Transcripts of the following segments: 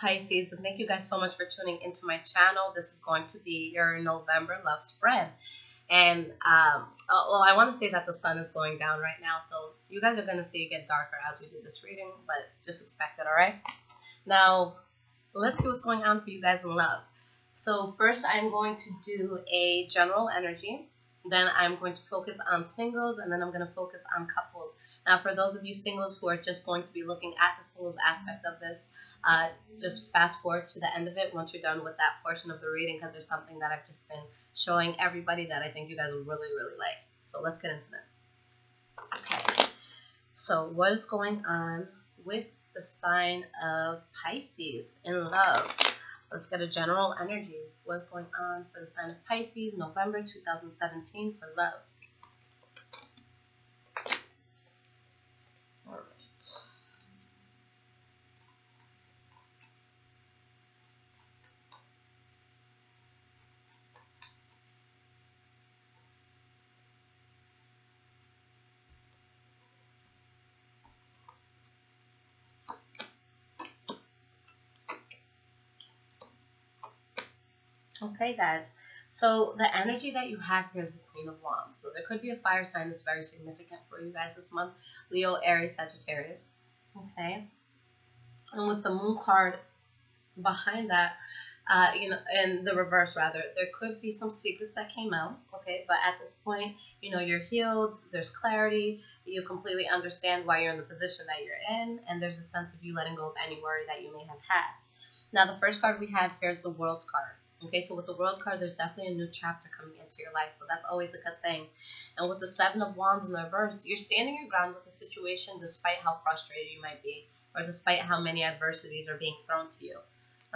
Pisces, and thank you guys so much for tuning into my channel. This is going to be your November love spread. And well, I want to say that the sun is going down right now, so you guys are going to see it get darker as we do this reading, but just expect it, all right? Now, let's see what's going on for you guys in love. So first, I'm going to do a general energy. Then I'm going to focus on singles, and then I'm going to focus on couples. Now, for those of you singles who are just going to be looking at the singles aspect of this, just fast forward to the end of it once you're done with that portion of the reading, because there's something that I've just been showing everybody that I think you guys will really, really like. So let's get into this. Okay, so what is going on with the sign of Pisces in love? Let's get a general energy. What's going on for the sign of Pisces, November 2017 for love? All right. Okay, guys, so the energy that you have here is the Queen of Wands. So there could be a fire sign that's very significant for you guys this month. Leo, Aries, Sagittarius. Okay, and with the Moon card behind that, in the reverse rather, there could be some secrets that came out. Okay, but at this point, you're healed. There's clarity. You completely understand why you're in the position that you're in, and there's a sense of you letting go of any worry that you may have had. Now, the first card we have here is the World card. Okay, so with the World card, there's definitely a new chapter coming into your life, so that's always a good thing. And with the Seven of Wands in the reverse, you're standing your ground with the situation despite how frustrated you might be, or despite how many adversities are being thrown to you.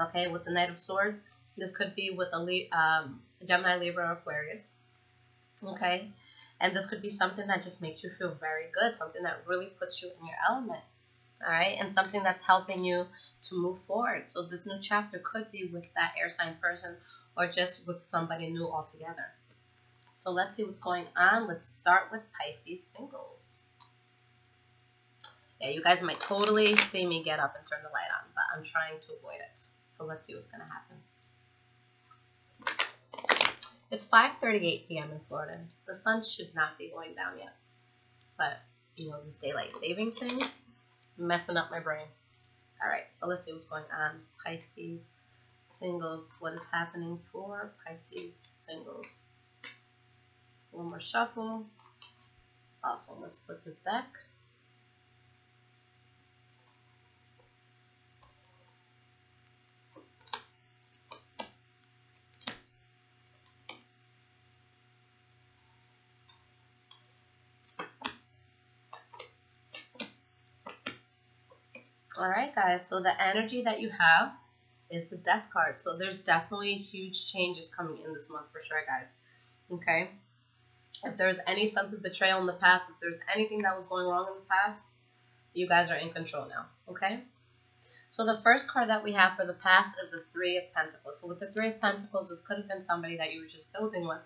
Okay, with the Knight of Swords, this could be with a Gemini, Libra, or Aquarius. Okay, and this could be something that just makes you feel very good, something that really puts you in your element. All right, and something that's helping you to move forward. So this new chapter could be with that air sign person or just with somebody new altogether. So let's see what's going on. Let's start with Pisces singles. Yeah, you guys might totally see me get up and turn the light on, but I'm trying to avoid it. So let's see what's going to happen. It's 5:38 p.m. in Florida. The sun should not be going down yet. But, this daylight saving thing, messing up my brain. All right, so let's see what's going on. Pisces singles. What is happening for Pisces singles? One more shuffle. Also, let's split this deck. All right, guys, so the energy that you have is the Death card. So there's definitely huge changes coming in this month for sure, guys. Okay? If there's any sense of betrayal in the past, if there's anything that was going wrong in the past, you guys are in control now. Okay? So the first card that we have for the past is the Three of Pentacles. So with the Three of Pentacles, this could have been somebody that you were just building with,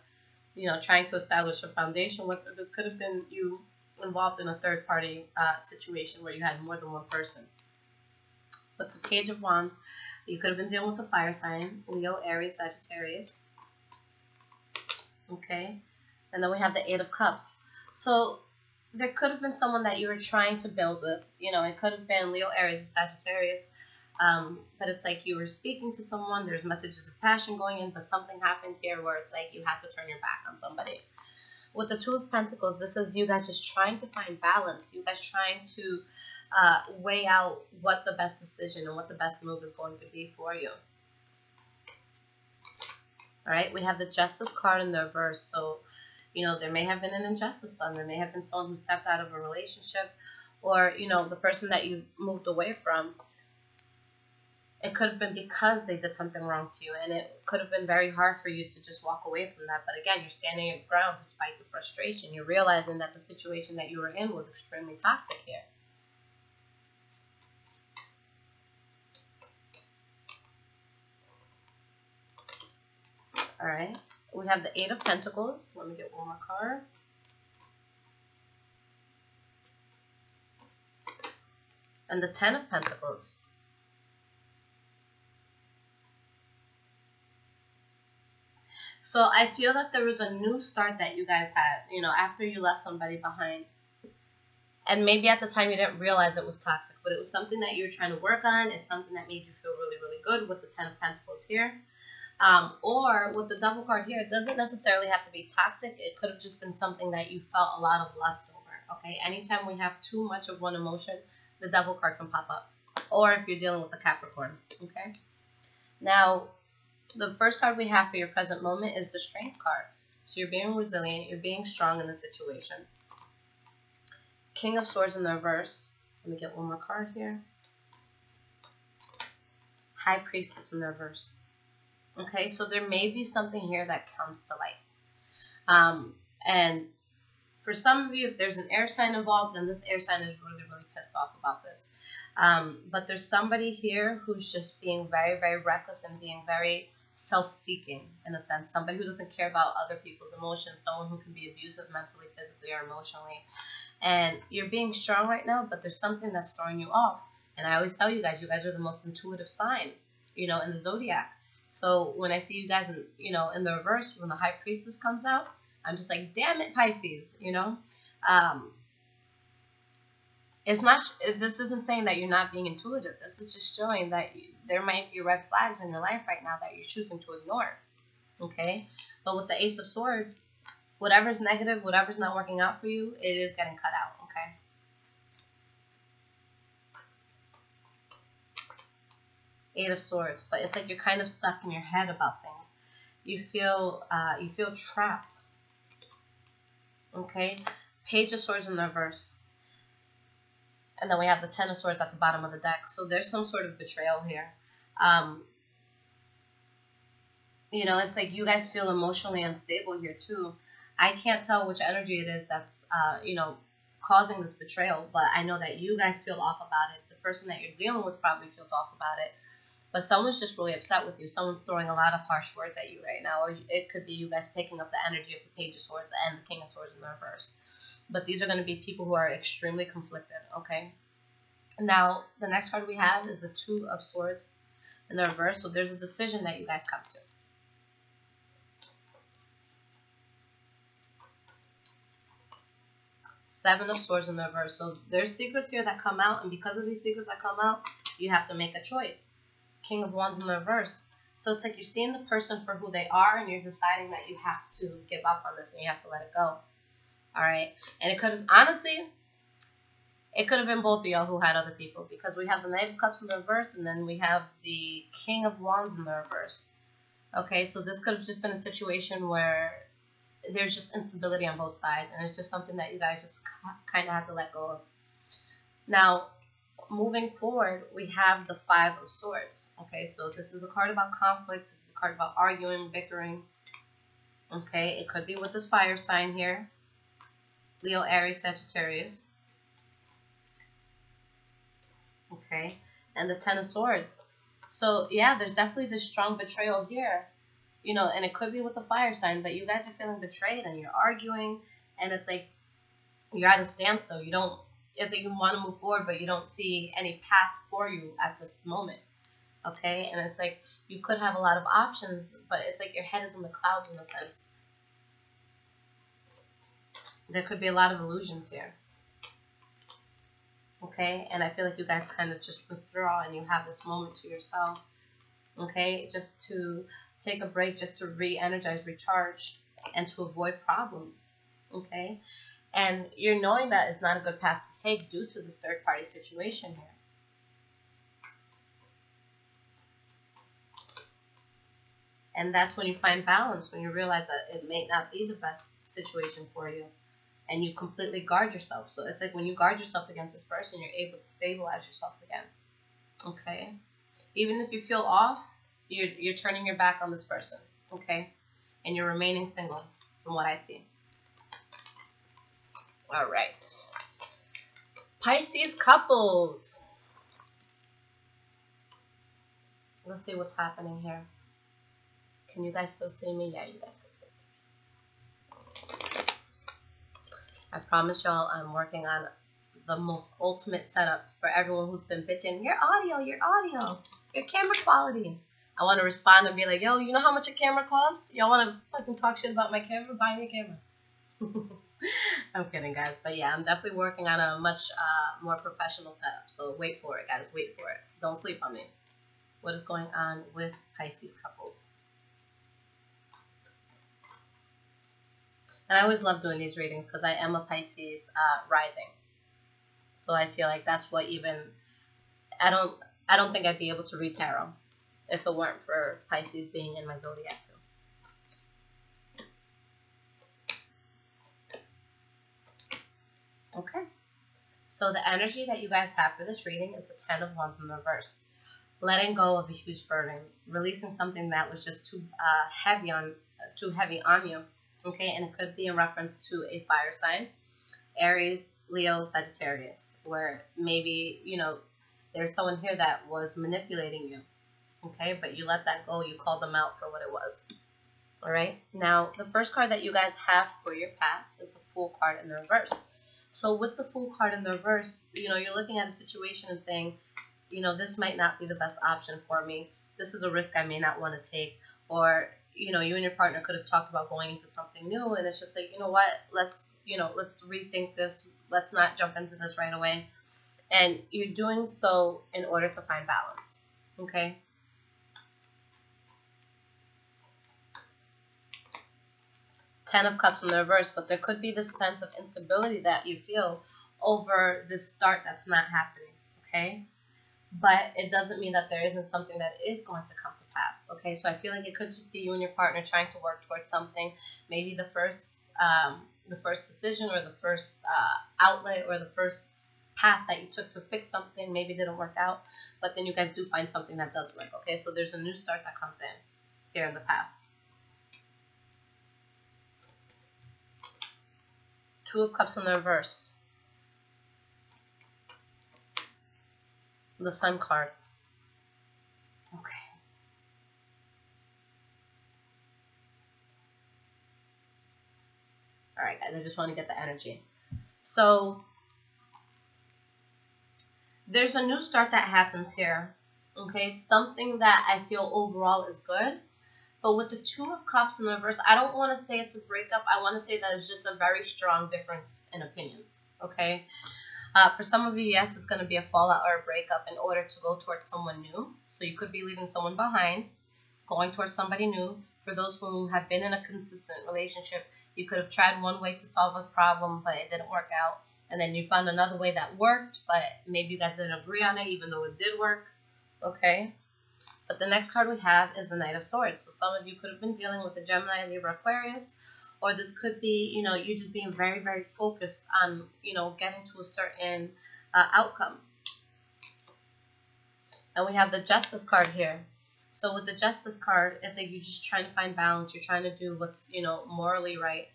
trying to establish a foundation with. Or this could have been you involved in a third-party situation where you had more than one person. With the Page of Wands, you could have been dealing with a fire sign, Leo, Aries, Sagittarius. Okay, and then we have the Eight of Cups. So there could have been someone that you were trying to build with. It could have been Leo, Aries, or Sagittarius. But it's like you were speaking to someone. There's messages of passion going in, but something happened here where it's like you have to turn your back on somebody. With the Two of Pentacles, this is you guys just trying to find balance. You guys trying to weigh out what the best decision and what the best move is going to be for you. All right, we have the Justice card in the reverse. So, there may have been an injustice done. There may have been someone who stepped out of a relationship, or, the person that you moved away from. It could have been because they did something wrong to you, and it could have been very hard for you to just walk away from that. But again, you're standing your ground despite the frustration. You're realizing that the situation that you were in was extremely toxic here. All right, we have the Eight of Pentacles. Let me get one more card. And the Ten of Pentacles. So I feel that there was a new start that you guys had, you know, after you left somebody behind. And maybe at the time you didn't realize it was toxic, but it was something that you were trying to work on. It's something that made you feel really, really good with the Ten of Pentacles here. Or with the Devil card here, it doesn't necessarily have to be toxic. It could have just been something that you felt a lot of lust over, okay? Anytime we have too much of one emotion, the Devil card can pop up. Or if you're dealing with a Capricorn, okay? Now, the first card we have for your present moment is the Strength card. So you're being resilient. You're being strong in the situation. King of Swords in the reverse. Let me get one more card here. High Priestess in the reverse. Okay, so there may be something here that comes to light. And for some of you, if there's an air sign involved, then this air sign is really, really pissed off about this. But there's somebody here who's just being very, very reckless and being very self-seeking in a sense. Somebody who doesn't care about other people's emotions. Someone who can be abusive mentally, physically, or emotionally. And you're being strong right now, but there's something that's throwing you off. And I always tell you guys are the most intuitive sign, you know, in the zodiac. So when I see you guys in, you know, in the reverse, when the High Priestess comes out, I'm just like, damn it, Pisces, you know. It's not. This isn't saying that you're not being intuitive. This is just showing that there might be red flags in your life right now that you're choosing to ignore. Okay, but with the Ace of Swords, whatever's negative, whatever's not working out for you, it is getting cut out. Okay. Eight of Swords, but it's like you're kind of stuck in your head about things. You feel trapped. Okay. Page of Swords in the reverse. And then we have the Ten of Swords at the bottom of the deck. So there's some sort of betrayal here. You know, it's like you guys feel emotionally unstable here too. I can't tell which energy it is that's, you know, causing this betrayal. But I know that you guys feel off about it. The person that you're dealing with probably feels off about it. But someone's just really upset with you. Someone's throwing a lot of harsh words at you right now. Or it could be you guys picking up the energy of the Page of Swords and the King of Swords in the reverse. But these are going to be people who are extremely conflicted, okay? Now, the next card we have is the Two of Swords in the reverse. So there's a decision that you guys come to. Seven of Swords in the reverse. So there's secrets here that come out. And because of these secrets that come out, you have to make a choice. King of Wands in the reverse. So it's like you're seeing the person for who they are. And you're deciding that you have to give up on this. And you have to let it go. Alright, and it could have, honestly, it could have been both of y'all who had other people. Because we have the Knight of Cups in the reverse, and then we have the King of Wands in the reverse. Okay, so this could have just been a situation where there's just instability on both sides. And it's just something that you guys just kind of have to let go of. Now, moving forward, we have the Five of Swords. Okay, so this is a card about conflict. This is a card about arguing, bickering. Okay, it could be with this fire sign here. Leo, Aries, Sagittarius. Okay. And the Ten of Swords. So, yeah, there's definitely this strong betrayal here. You know, and it could be with the fire sign, but you guys are feeling betrayed and you're arguing. And it's like you're at a standstill. You don't, it's like you want to move forward, but you don't see any path for you at this moment. Okay. And it's like you could have a lot of options, but it's like your head is in the clouds in a sense. There could be a lot of illusions here. Okay, and I feel like you guys kind of just withdraw and you have this moment to yourselves. Okay, just to take a break, just to re-energize, recharge, and to avoid problems. Okay, and you're knowing that it's not a good path to take due to this third-party situation here. And that's when you find balance, when you realize that it may not be the best situation for you. And you completely guard yourself. So it's like when you guard yourself against this person, you're able to stabilize yourself again. Okay? Even if you feel off, you're turning your back on this person. Okay? And you're remaining single, from what I see. Alright. Pisces couples. Let's see what's happening here. Can you guys still see me? Yeah, you guys can still see me. I promise y'all I'm working on the most ultimate setup for everyone who's been bitching. Your audio, your camera quality. I want to respond and be like, yo, you know how much a camera costs? Y'all want to fucking talk shit about my camera? Buy me a camera. I'm kidding, guys. But yeah, I'm definitely working on a much more professional setup. So wait for it, guys. Wait for it. Don't sleep on me. What is going on with Pisces couples? And I always love doing these readings because I am a Pisces rising. So I feel like that's what even I don't think I'd be able to read tarot if it weren't for Pisces being in my zodiac too. Okay. So the energy that you guys have for this reading is the Ten of Wands in reverse. Letting go of a huge burden, releasing something that was just too heavy on you. Okay, and it could be in reference to a fire sign, Aries, Leo, Sagittarius, where maybe, you know, there's someone here that was manipulating you, okay, but you let that go, you called them out for what it was, all right? Now, the first card that you guys have for your past is the Fool card in the reverse. So with the Fool card in the reverse, you know, you're looking at a situation and saying, you know, this might not be the best option for me. This is a risk I may not want to take, or you know, you and your partner could have talked about going into something new, and it's just like, you know what, let's rethink this. Let's not jump into this right away. And you're doing so in order to find balance, okay? Ten of Cups in the reverse, but there could be this sense of instability that you feel over this start that's not happening, okay? But it doesn't mean that there isn't something that is going to come to pass, okay? So I feel like it could just be you and your partner trying to work towards something. Maybe the first decision or the first outlet or the first path that you took to fix something maybe didn't work out, but then you guys do find something that does work, okay? So there's a new start that comes in here in the past. Two of Cups in the reverse. The Sun card. Okay. All right, guys, I just want to get the energy. So there's a new start that happens here. Okay, something that I feel overall is good. But with the Two of Cups in the reverse, I don't want to say it's a breakup. I want to say that it's just a very strong difference in opinions. Okay. For some of you, yes, it's going to be a fallout or a breakup in order to go towards someone new. So you could be leaving someone behind, going towards somebody new. For those who have been in a consistent relationship, you could have tried one way to solve a problem, but it didn't work out. And then you found another way that worked, but maybe you guys didn't agree on it, even though it did work. Okay? But the next card we have is the Knight of Swords. So some of you could have been dealing with the Gemini, Libra, Aquarius. Or this could be, you know, you just being very, very focused on, you know, getting to a certain outcome. And we have the Justice card here. So with the Justice card, it's like you're just trying to find balance. You're trying to do what's, you know, morally right.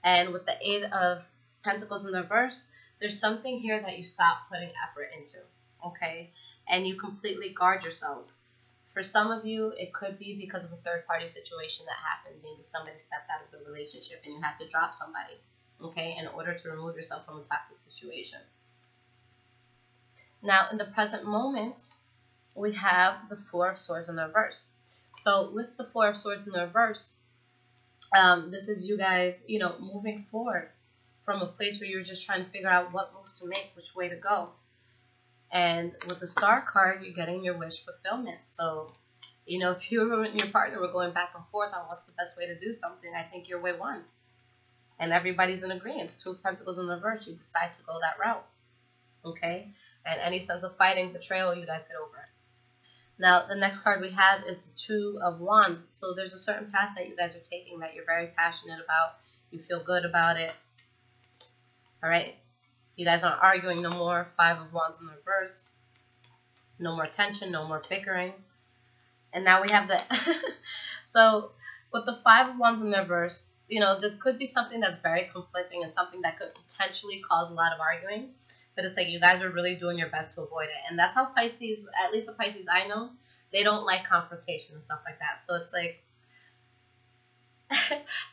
And with the Eight of Pentacles in the reverse, there's something here that you stop putting effort into, okay? And you completely guard yourselves. For some of you, it could be because of a third-party situation that happened. Maybe somebody stepped out of the relationship and you had to drop somebody, okay, in order to remove yourself from a toxic situation. Now, in the present moment, we have the Four of Swords in the reverse. So with the Four of Swords in the reverse, this is you guys, you know, moving forward from a place where you're just trying to figure out what move to make, which way to go. And with the Star card, you're getting your wish fulfillment. So, you know, if you and your partner were going back and forth on what's the best way to do something, I think your way won. And everybody's in agreement. Two of Pentacles in reverse, you decide to go that route. Okay? And any sense of fighting, betrayal, you guys get over it. Now, the next card we have is the Two of Wands. So there's a certain path that you guys are taking that you're very passionate about. You feel good about it. All right? You guys aren't arguing no more. Five of Wands in the reverse. No more tension, no more bickering. And now we have the... So, with the Five of Wands in the reverse, you know, this could be something that's very conflicting and something that could potentially cause a lot of arguing. But it's like you guys are really doing your best to avoid it. And that's how Pisces, at least the Pisces I know, they don't like confrontation and stuff like that. So it's like,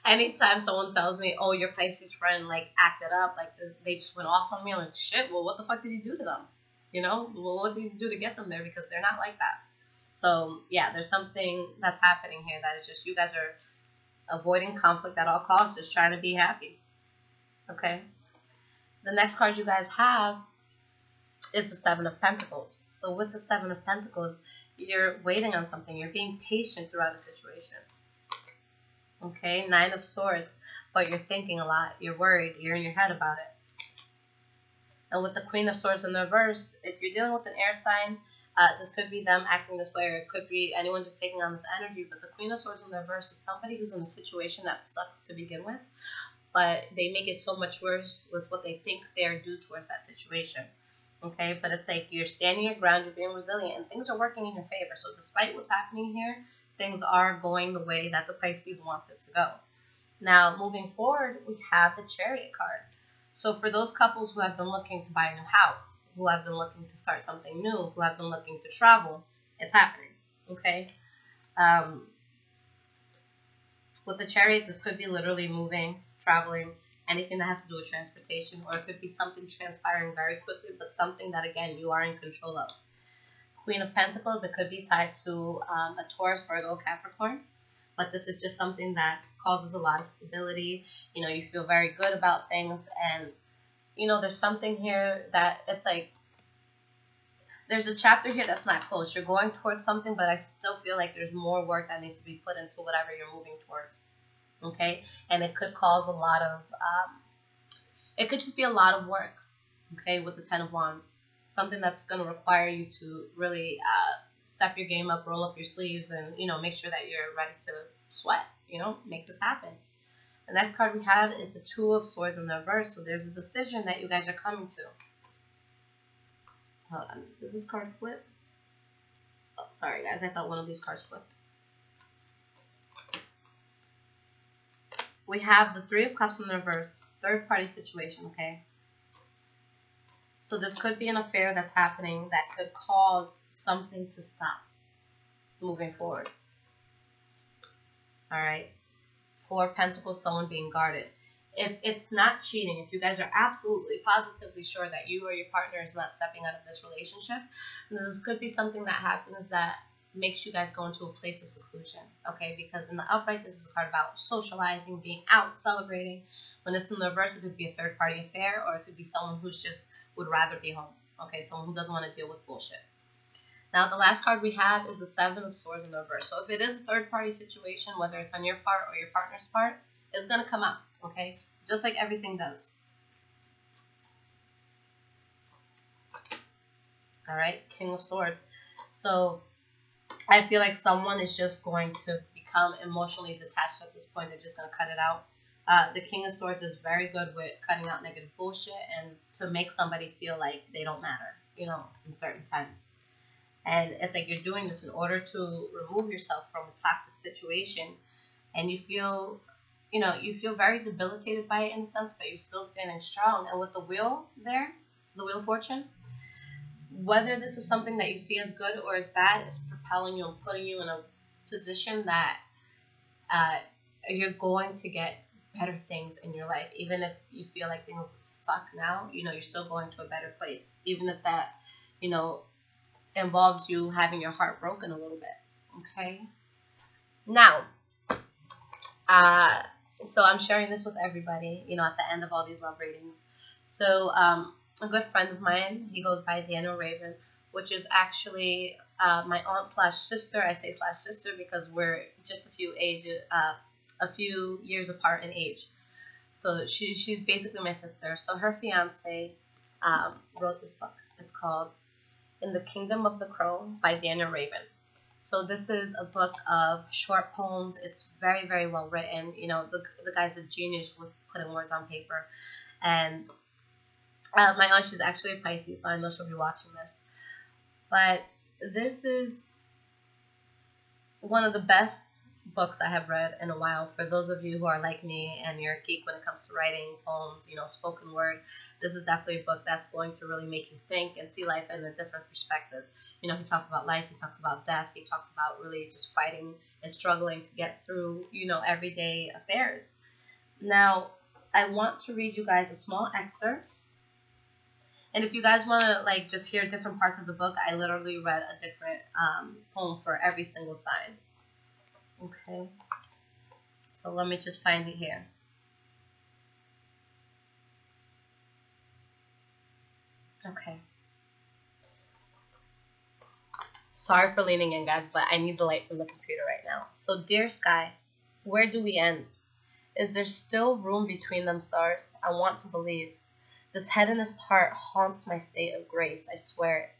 anytime someone tells me, oh, your Pisces friend, like, acted up, like, they just went off on me, I'm like, shit, well, what the fuck did you do to them? You know? Well, what did you do to get them there? Because they're not like that. So yeah, there's something that's happening here that is just you guys are avoiding conflict at all costs, just trying to be happy. Okay. The next card you guys have is the Seven of Pentacles. So with the Seven of Pentacles, you're waiting on something. You're being patient throughout a situation. Okay. Nine of Swords, but you're thinking a lot. You're worried. You're in your head about it. And with the Queen of Swords in the reverse, if you're dealing with an air sign, this could be them acting this way, or it could be anyone just taking on this energy. But the Queen of Swords in the reverse is somebody who's in a situation that sucks to begin with, but they make it so much worse with what they think, say, or do towards that situation. Okay, but it's like you're standing your ground, you're being resilient, and things are working in your favor. So despite what's happening here, things are going the way that the Pisces wants it to go. Now, moving forward, we have the Chariot card. So for those couples who have been looking to buy a new house, who have been looking to start something new, who have been looking to travel, it's happening, okay? With the Chariot, this could be literally moving, traveling, anything that has to do with transportation, or it could be something transpiring very quickly, but something that, again, you are in control of. Queen of Pentacles, it could be tied to a Taurus, Virgo, Capricorn, but this is just something that causes a lot of stability. You know, you feel very good about things, and, you know, there's something here that it's like, there's a chapter here that's not closed. You're going towards something, but I still feel like there's more work that needs to be put into whatever you're moving towards. Okay? And it could cause a lot of, it could just be a lot of work, okay, with the Ten of Wands. Something that's going to require you to really step your game up, roll up your sleeves, and, you know, make sure that you're ready to sweat, you know, make this happen. The next card we have is the Two of Swords in the reverse. So there's a decision that you guys are coming to. Hold on. Did this card flip? Oh, sorry, guys. I thought one of these cards flipped. We have the Three of Cups in the reverse. Third party situation, okay? So this could be an affair that's happening that could cause something to stop moving forward. All right. Four of Pentacles, someone being guarded. If it's not cheating, if you guys are absolutely positively sure that you or your partner is not stepping out of this relationship, this could be something that happens that makes you guys go into a place of seclusion, okay? Because in the upright, this is a card about socializing, being out, celebrating. When it's in the reverse, it could be a third-party affair, or it could be someone who's just would rather be home, okay? Someone who doesn't want to deal with bullshit. Now, the last card we have is the Seven of Swords in the reverse. So if it is a third-party situation, whether it's on your part or your partner's part, it's going to come out, okay? Just like everything does. All right, King of Swords. So I feel like someone is just going to become emotionally detached at this point. They're just going to cut it out. The King of Swords is very good with cutting out negative bullshit and to make somebody feel like they don't matter, you know, in certain times. And it's like you're doing this in order to remove yourself from a toxic situation, and you feel, you know, you feel very debilitated by it in a sense, but you're still standing strong. And with the wheel there, the Wheel of Fortune, whether this is something that you see as good or as bad, it's propelling you and putting you in a position that you're going to get better things in your life. Even if you feel like things suck now, you know, you're still going to a better place. Even if that, you know, involves you having your heart broken a little bit, okay? Now, so I'm sharing this with everybody, you know, at the end of all these love readings. So, a good friend of mine, he goes by Daniel Raven, which is actually my aunt slash sister. I say slash sister because we're just a few years apart in age. So she's basically my sister. So her fiance wrote this book. It's called In the Kingdom of the Crow by Daniel Raven. So this is a book of short poems. It's very, very well written. You know, the guy's a genius with putting words on paper. And my aunt, she's actually a Pisces, so I know she'll be watching this. But this is one of the best books I have read in a while. For those of you who are like me and you're a geek when it comes to writing poems, you know, spoken word, this is definitely a book that's going to really make you think and see life in a different perspective. You know, he talks about life, he talks about death, he talks about really just fighting and struggling to get through, you know, everyday affairs. Now, I want to read you guys a small excerpt. And if you guys want to like just hear different parts of the book, I literally read a different poem for every single sign. Okay. So let me just find it here. Okay. Sorry for leaning in, guys, but I need the light from the computer right now. So, dear sky, where do we end? Is there still room between them stars? I want to believe. This hedonist heart haunts my state of grace, I swear it.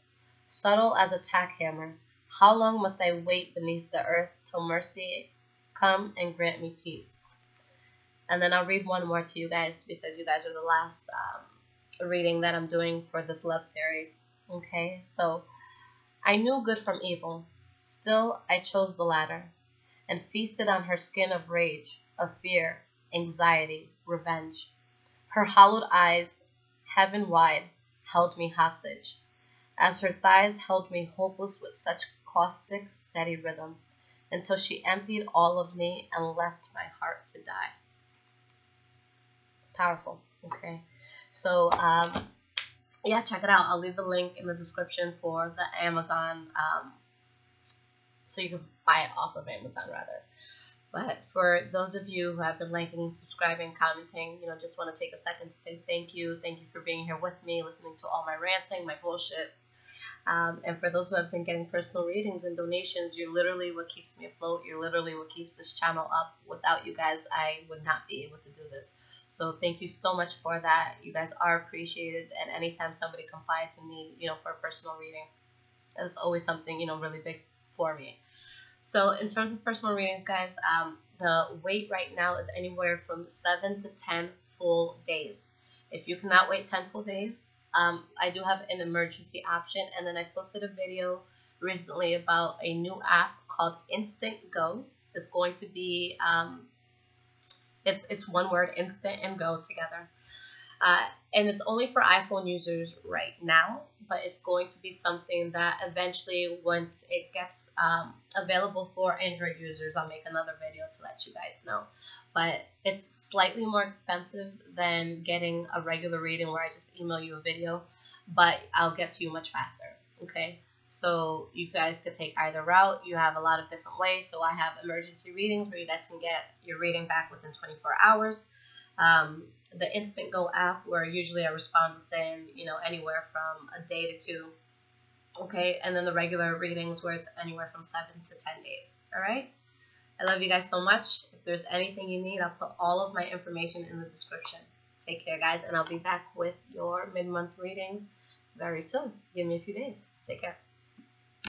Subtle as a tack hammer, how long must I wait beneath the earth till mercy come and grant me peace? And then I'll read one more to you guys because you guys are the last reading that I'm doing for this love series. Okay, so I knew good from evil, still I chose the latter, and feasted on her skin of rage, of fear, anxiety, revenge. Her hollowed eyes, heaven wide, held me hostage, as her thighs held me hopeless with such caustic, steady rhythm, until she emptied all of me and left my heart to die. Powerful, okay? So, yeah, check it out. I'll leave the link in the description for the Amazon, so you can buy it off of Amazon, rather. But for those of you who have been liking, subscribing, commenting, you know, just want to take a second to say thank you. Thank you for being here with me, listening to all my ranting, my bullshit. And for those who have been getting personal readings and donations, you're literally what keeps me afloat. You're literally what keeps this channel up. Without you guys, I would not be able to do this. So thank you so much for that. You guys are appreciated. And anytime somebody confides in me, you know, for a personal reading, that's always something, you know, really big for me. So in terms of personal readings, guys, the wait right now is anywhere from 7 to 10 full days. If you cannot wait 10 full days, I do have an emergency option. And then I posted a video recently about a new app called InstantGo. It's going to be, it's one word, Instant and Go together. And it's only for iPhone users right now, but it's going to be something that eventually, once it gets available for Android users, I'll make another video to let you guys know. But it's slightly more expensive than getting a regular reading where I just email you a video, but I'll get to you much faster, okay? So you guys could take either route. You have a lot of different ways. So I have emergency readings where you guys can get your reading back within 24 hours. The InstantGo app, where usually I respond within, you know, anywhere from a day to 2. Okay, and then the regular readings where it's anywhere from 7 to 10 days. All right. I love you guys so much. If there's anything you need, I'll put all of my information in the description. Take care, guys, and I'll be back with your mid-month readings very soon. Give me a few days. Take care.